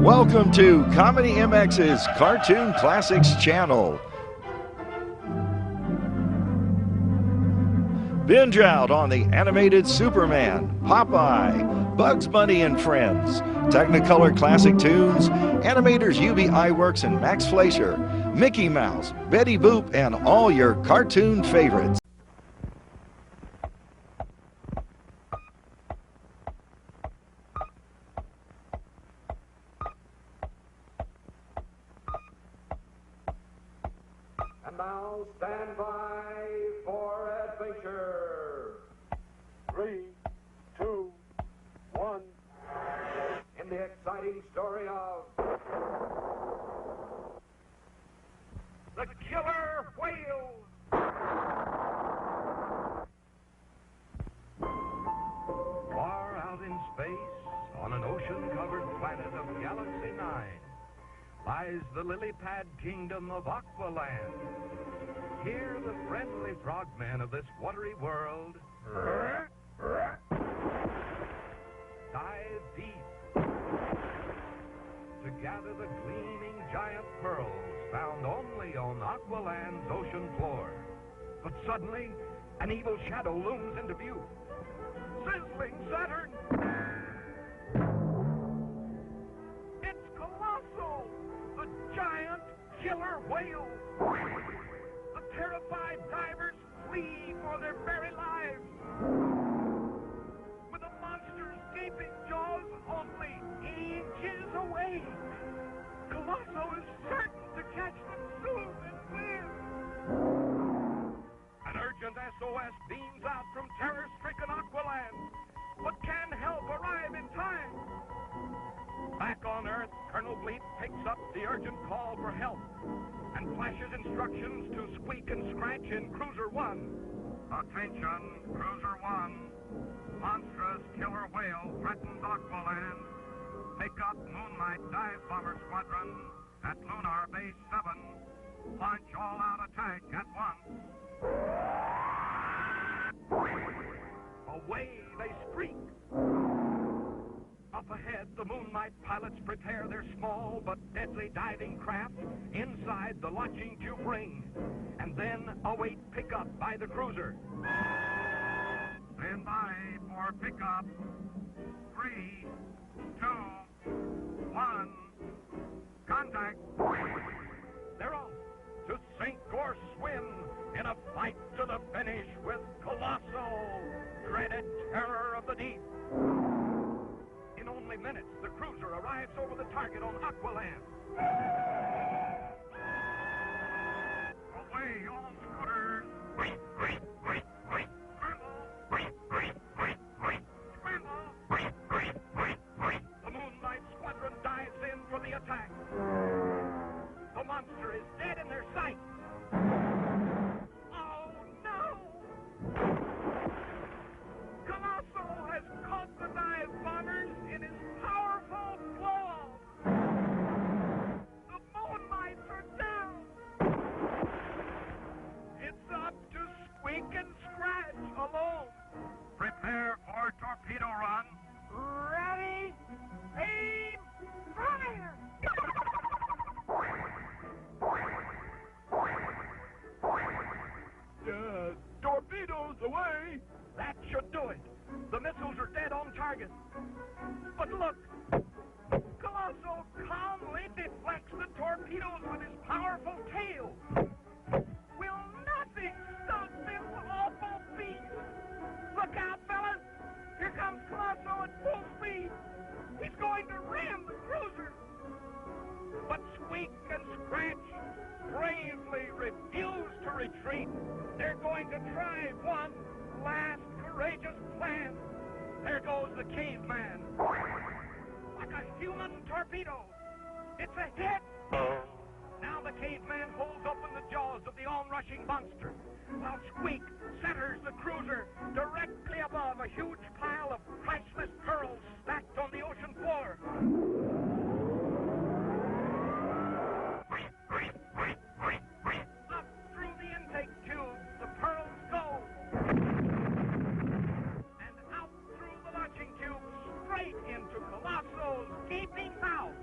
Welcome to ComedyMX's Cartoon Classics channel. Binge out on the animated Superman, Popeye, Bugs Bunny and Friends, Technicolor classic tunes, animators UB Iwerks and Max Fleischer, Mickey Mouse, Betty Boop, and all your cartoon favorites. And now stand by for adventure. 3, 2, 1. In the exciting story of the killer whale. Far out in space, on an ocean-covered planet of Galaxy 9, lies the lily-pad kingdom of Aqualand. Here the friendly frogmen of this watery world dive deep to gather the gleaming giant pearls found only on Aqualand's ocean floor. But suddenly, an evil shadow looms into view. Sizzling Saturn! It's Colossal, the giant killer whale! The terrified divers flee for their very lives. With the monster's gaping jaws only inches away, Colossal is certain to catch them soon and win. An urgent SOS beams out from terror-stricken Aqualand, but can help arrive in time. Back on Earth, Colonel Bleep picks up the urgent call for help and flashes instructions to Squeek and Scratch in Cruiser 1. Attention, Cruiser 1. Monstrous killer whale threatens Aqualand. Pick up Moonlight Dive Bomber Squadron at Lunar Base 7. Launch all-out attack at once. Away they streak. Up ahead, the Moonlight pilots prepare their small but deadly diving craft inside the launching tube ring, and then await pickup by the cruiser. Stand by for pickup. 3, 2, 1. Contact. They're off to sink or swim in a fight to the finish with Colossal, dreaded terror of the deep. In only minutes, the cruiser arrives over the target on Aqualand. Away, all scooters! The Moonlight Squadron dives in for the attack. The monster is dead in their sight. Oh, no! Colossal has caught the dive bombers in his powerful claw. The Moonlights are down. It's up to Squeak and Scratch alone. Prepare for torpedo run. Ready? Aim! Fire! Torpedoes away! That should do it. The missiles are dead on target. But look! Colossal calmly deflects the torpedoes with his powerful tail. Will nothing stop this awful beast? Look out, fellas! Here comes Colossal at full speed. He's going to ram the cruiser. But Squeak and Scratch bravely refuse to retreat. They're going to try one last courageous plan. There goes the caveman. Like a human torpedo. It's a hit. Now the caveman holds open the jaws of the onrushing monster, while Squeak centers the cruiser directly above a huge pile of priceless pearls stacked on the ocean floor. Up through the intake tube, the pearls go. And out through the launching tube, straight into Colossal's gaping mouth.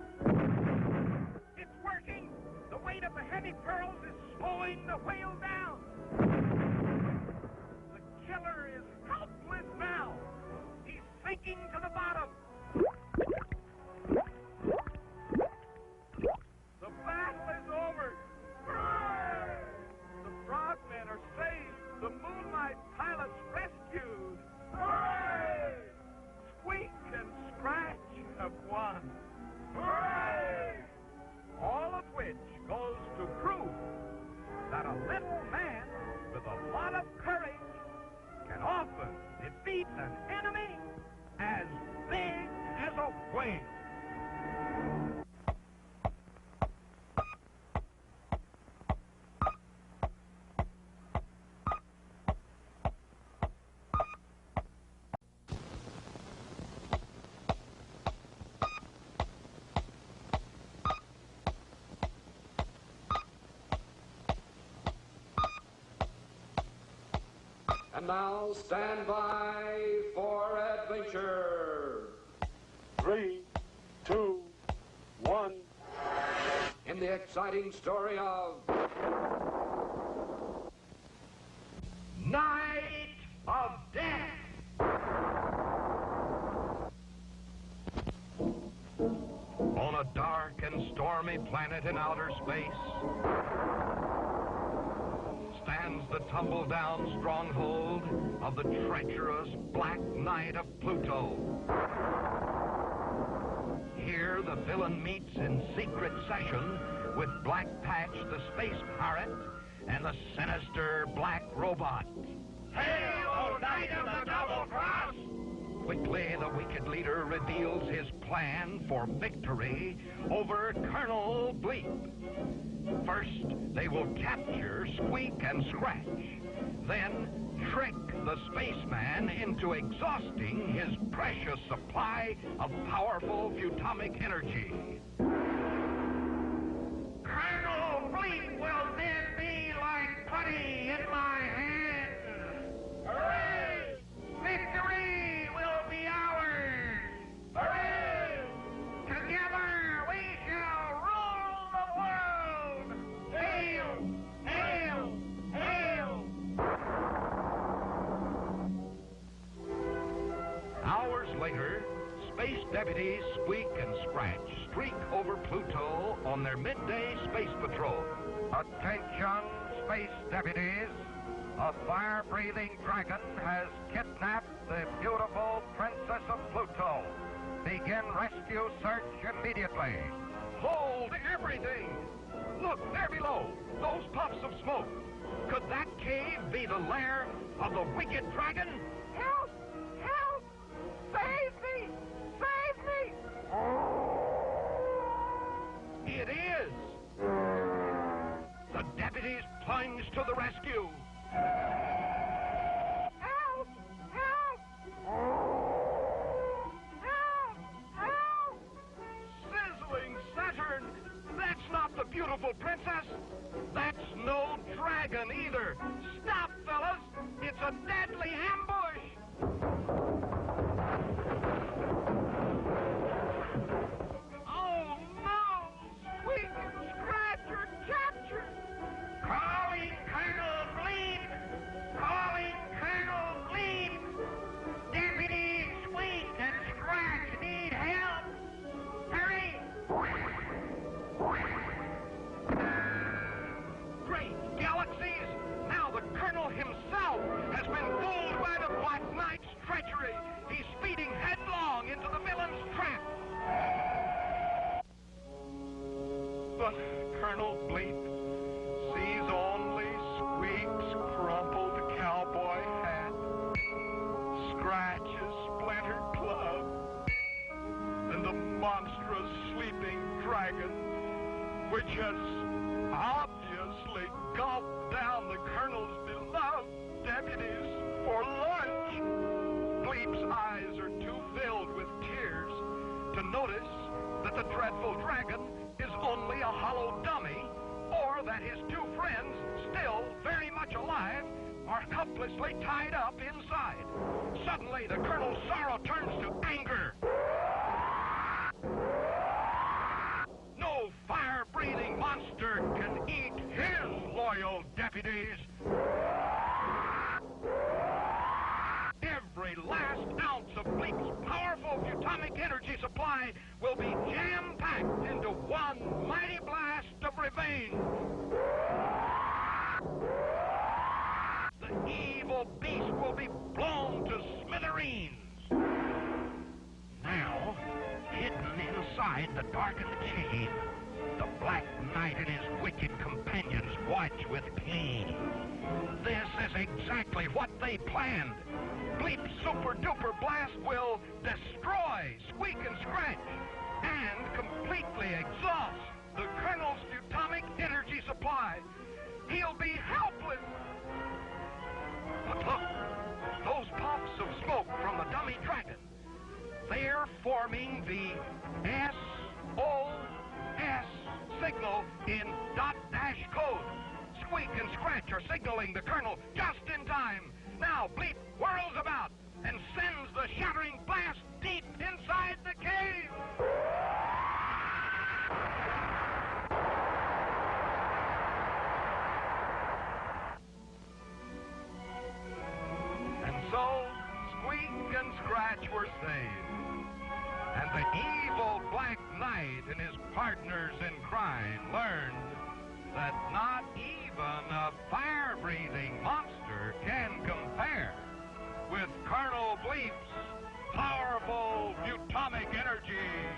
weight of the heavy pearls is slowing the whale down. The killer is helpless now. He's sinking to the bottom. The battle is over. The frogmen are saved. The moonlight pilots rescued. Hooray! Squeak and Scratch have won. Hooray! All of which goes to prove that a little man with a lot of courage can often defeat an enemy as big as a whale. And now stand by for adventure. 3, 2, 1. In the exciting story of Night of Death. On a dark and stormy planet in outer space stands the tumble-down stronghold of the treacherous Black Knight of Pluto. Here the villain meets in secret session with Black Patch the space pirate and the sinister Black Robot. Hail, O Knight of the Double Cross! Quickly, the wicked leader reveals his plan for victory over Colonel Bleep. First, they will capture Squeak and Scratch, then trick the spaceman into exhausting his precious supply of powerful futomic energy. Colonel Bleep will then be like putty in my hand. Hooray! Victory will be ours! Hooray! Together we shall rule the world! Hail! Hail! Hail! Hours later, space deputies Squeak and Scratch streak over Pluto on their midday space patrol. Attention, space deputies. A fire-breathing dragon has kidnapped the beautiful Princess of Pluto. Begin rescue search immediately. Hold everything! Look, there below, those puffs of smoke. Could that cave be the lair of the wicked dragon? Help! Help! Save me! Save me! It is! The deputies plunge to the rescue. Help! Help! Help! Help! Sizzling Saturn! That's not the beautiful princess! That's no dragon either! Stop, fellas! It's a deadly ambush! Oh no! Squeak and Scratch are captured! Calling Colonel Bleep! Calling Colonel Bleep! Deputy Squeak and Scratch need help! Hurry! Great galaxies! Now the Colonel himself has been fooled by the Black Knight's treachery. He's speeding headlong into the villain's trap. But Colonel Bleep sees only Squeak's crumpled cowboy hat, Scratch's splintered club, and the monstrous sleeping dragon, which has obviously gulped down the Colonel's beloved deputies for lunch. Bleep's eyes are too filled with tears to notice that the dreadful dragon is only a hollow dummy, or that his two friends, still very much alive, are helplessly tied up inside. Suddenly, the Colonel's sorrow turns to anger. No fire-breathing monster can deputies. Every last ounce of Bleep's powerful atomic energy supply will be jam-packed into one mighty blast of revenge. The evil beast will be blown to smithereens. Now, hidden inside the darkened cave, the Black Knight and his wicked companions watch with glee. This is exactly what they planned. Bleep's super-duper blast will destroy Squeek and Scratch and completely exhaust the Colonel's atomic energy supply. He'll be helpless. But look, those puffs of smoke from the dummy dragon. They're forming the SOS signal in dot-dash code. Squeek and Scratch are signaling the Colonel just in time. Now Bleep whirls about and sends the shattering blast deep inside the cave. And so Squeek and Scratch were saved. And the evil Black Knight and his partners in crime learned that not even a fire-breathing monster can compare with Colonel Bleep's powerful atomic energy.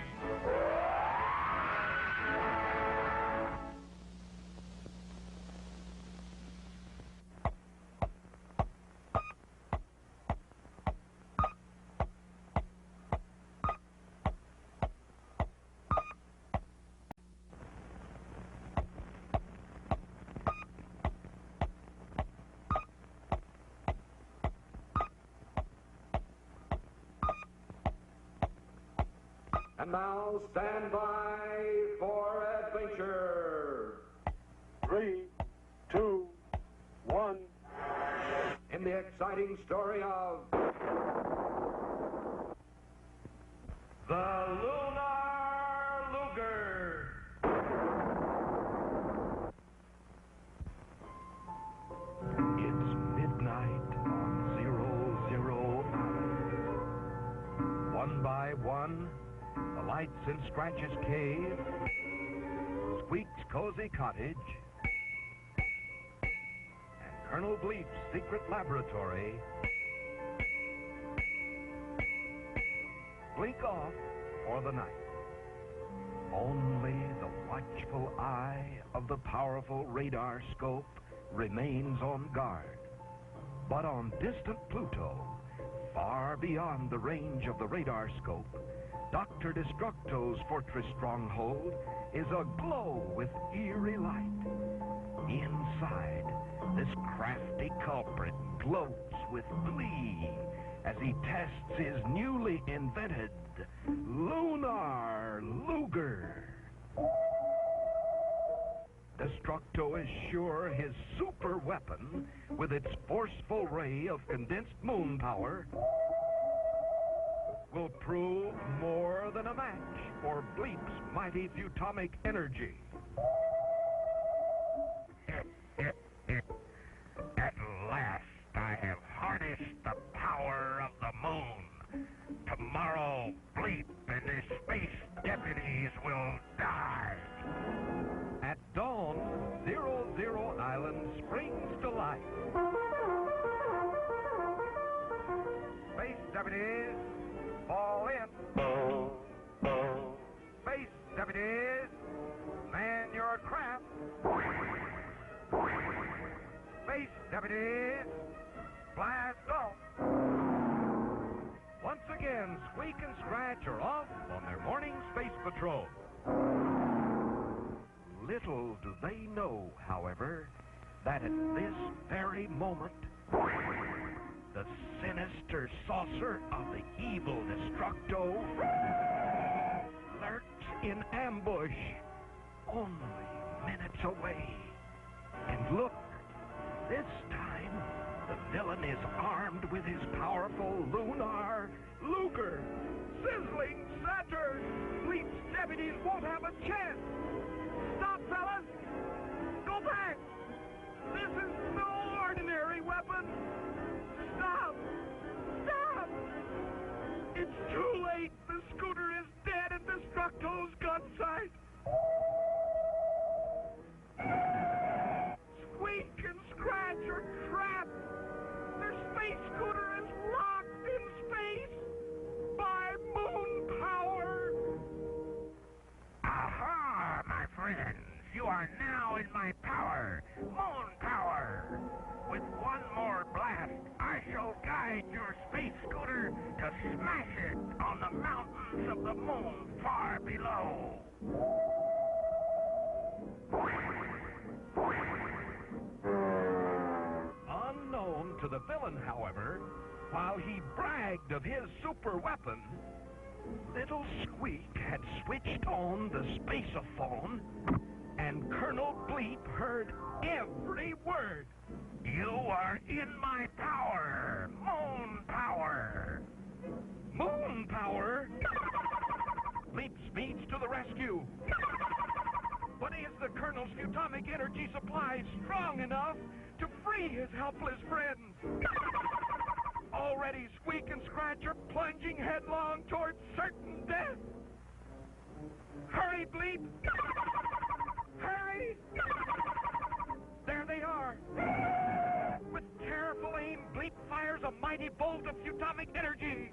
And now stand by for adventure. 3, 2, 1. In the exciting story of The Lunar Luger. It's midnight on 00 Island. One by one, the lights in Scratch's cave, Squeak's cozy cottage, and Colonel Bleep's secret laboratory blink off for the night. Only the watchful eye of the powerful radar scope remains on guard. But on distant Pluto, far beyond the range of the radar scope, Doctor Destructo's fortress stronghold is aglow with eerie light. Inside, this crafty culprit gloats with glee as he tests his newly invented Lunar Luger. Destructo is sure his super weapon, with its forceful ray of condensed moon power, will prove more than a match for Bleep's mighty atomic energy. At last, I have harnessed the power of the moon. Tomorrow, Bleep and his space deputies will die. At dawn, 00 Island springs to life. Space deputies, fall in. Space deputies, man your craft. Space deputies, blast off. Once again, Squeak and Scratch are off on their morning space patrol. Little do they know, however, that at this very moment, the sinister saucer of the evil Destructo lurks in ambush, only minutes away. And look, this time, the villain is armed with his powerful Lunar Luger. Sizzling Saturn! Bleep's deputies won't have a chance! Stop, fellas! Go back! This is no ordinary weapon. Stop! Stop! It's too late. The scooter is dead in Destructo's gun sight. Squeek and Scratch are trapped. Their space scooter is locked in space by moon power. Aha, my friends. You are now in my power. Moon power. With one more blast, I shall guide your space scooter to smash it on the mountains of the moon far below. Unknown to the villain, however, while he bragged of his super weapon, little Squeak had switched on the spaceophone, and Colonel Bleep heard every word. You are in my power. Moon power. Moon power? Bleep speeds to the rescue. But is the Colonel's atomic energy supply strong enough to free his helpless friends? Already Squeak and Scratch are plunging headlong towards certain death. Hurry, Bleep! Hurry! There they are. With careful aim, Bleep fires a mighty bolt of atomic energy.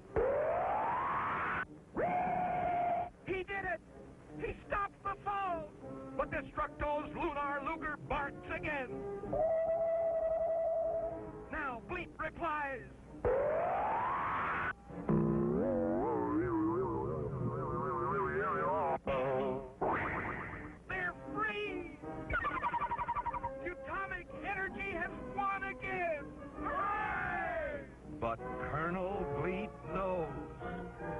He did it! He stopped the fall! But Destructo's Lunar Luger barks again. Now Bleep replies. They're free! Atomic energy has won again! Hooray! But Colonel Bleep knows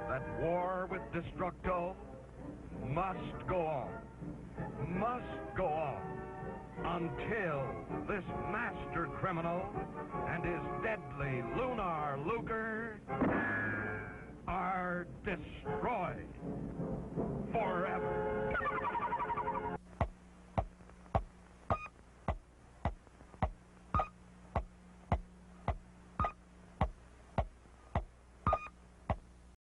that war with Destructo must go on. Must go on until this master criminal and his deadly Lunar Luger are destroyed forever.